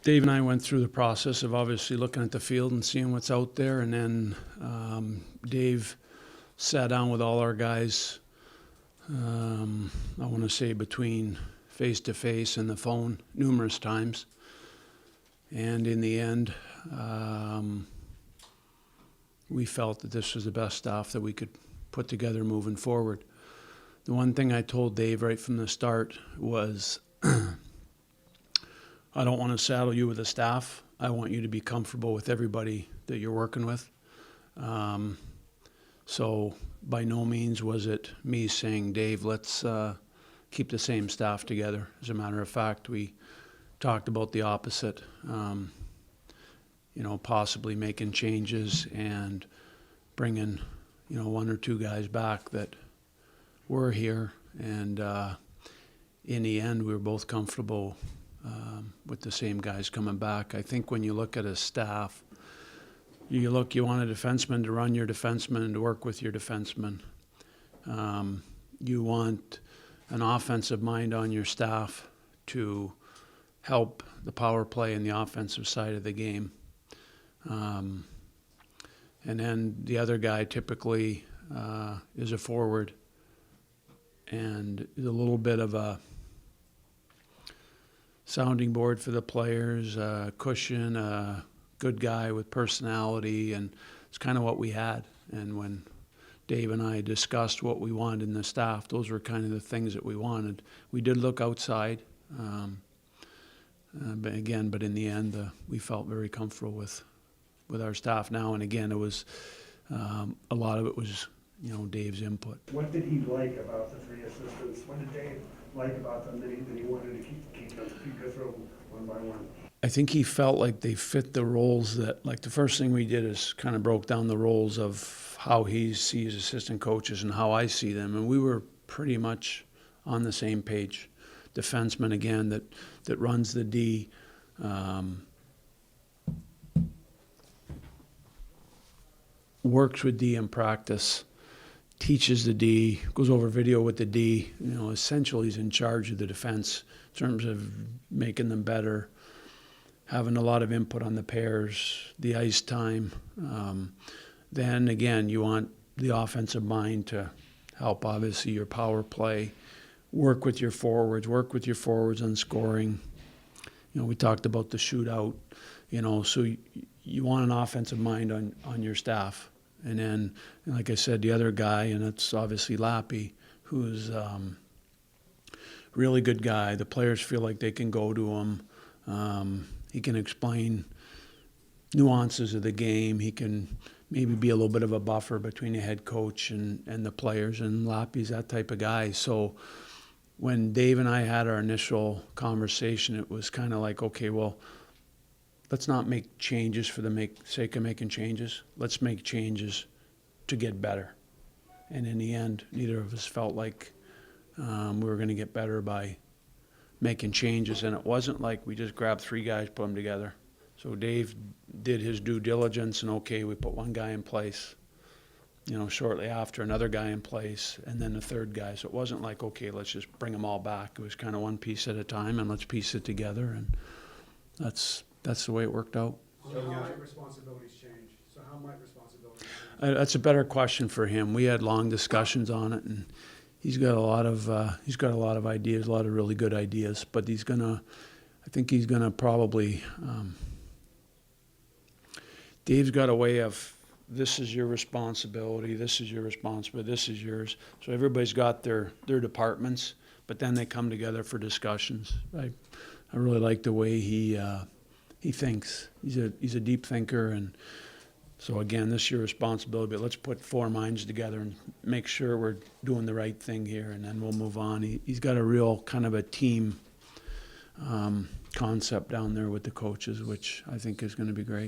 Dave and I went through the process of obviously looking at the field and seeing what's out there, and then Dave sat down with all our guys, I want to say between face-to-face and the phone numerous times. And in the end, we felt that this was the best stuff that we could put together moving forward. The one thing I told Dave right from the start was, I don't want to saddle you with a staff. I want you to be comfortable with everybody that you're working with. So by no means was it me saying, Dave, let's keep the same staff together. As a matter of fact, we talked about the opposite, possibly making changes and bringing, one or two guys back that were here. And in the end, we were both comfortable with the same guys coming back. I think when you look at a staff, you want a defenseman to run your defenseman and to work with your defenseman. You want an offensive mind on your staff to help the power play and the offensive side of the game. And then the other guy typically is a forward and is a little bit of a sounding board for the players, cushion, a good guy with personality, and it's kind of what we had. And when Dave and I discussed what we wanted in the staff, those were kind of the things that we wanted. We did look outside, but in the end, we felt very comfortable with our staff now. And again, it was a lot of it was Dave's input. What did he like about the three assistants? What did Dave like about them that he wanted to keep them, go through one by one? I think he felt like they fit the roles that, like the first thing we did is kind of broke down the roles of how he sees assistant coaches and how I see them. And we were pretty much on the same page. Defenseman, again, that runs the D. Works with D in practice, teaches the D, goes over video with the D. Essentially he's in charge of the defense in terms of making them better, having a lot of input on the pairs, the ice time. Then again, you want the offensive mind to help, obviously, your power play, work with your forwards on scoring. We talked about the shootout, so you want an offensive mind on your staff. And then, like I said, the other guy, and it's obviously Lappy, who's really good guy. The players feel like they can go to him. He can explain nuances of the game. He can maybe be a little bit of a buffer between the head coach and the players, and Lappy's that type of guy. So when Dave and I had our initial conversation, it was kind of like, okay, well, let's not make changes for the sake of making changes. Let's make changes to get better. And in the end, neither of us felt like we were going to get better by making changes. And it wasn't like we just grabbed three guys, put them together. So Dave did his due diligence, and okay, we put one guy in place. Shortly after, another guy in place, and then the third guy. So it wasn't like, okay, let's just bring them all back. It was kind of one piece at a time, and let's piece it together. And that's the way it worked out. So how might responsibilities change? That's a better question for him. We had long discussions on it, and he's got a lot of ideas, a lot of really good ideas. But I think he's gonna probably. Dave's got a way of, this is your responsibility, this is your responsibility, this is yours. So everybody's got their departments, but then they come together for discussions. I really like the way he thinks. He's a deep thinker, and so again, this is your responsibility, but let's put four minds together and make sure we're doing the right thing here, and then we'll move on. He's got a real kind of a team concept down there with the coaches, which I think is going to be great.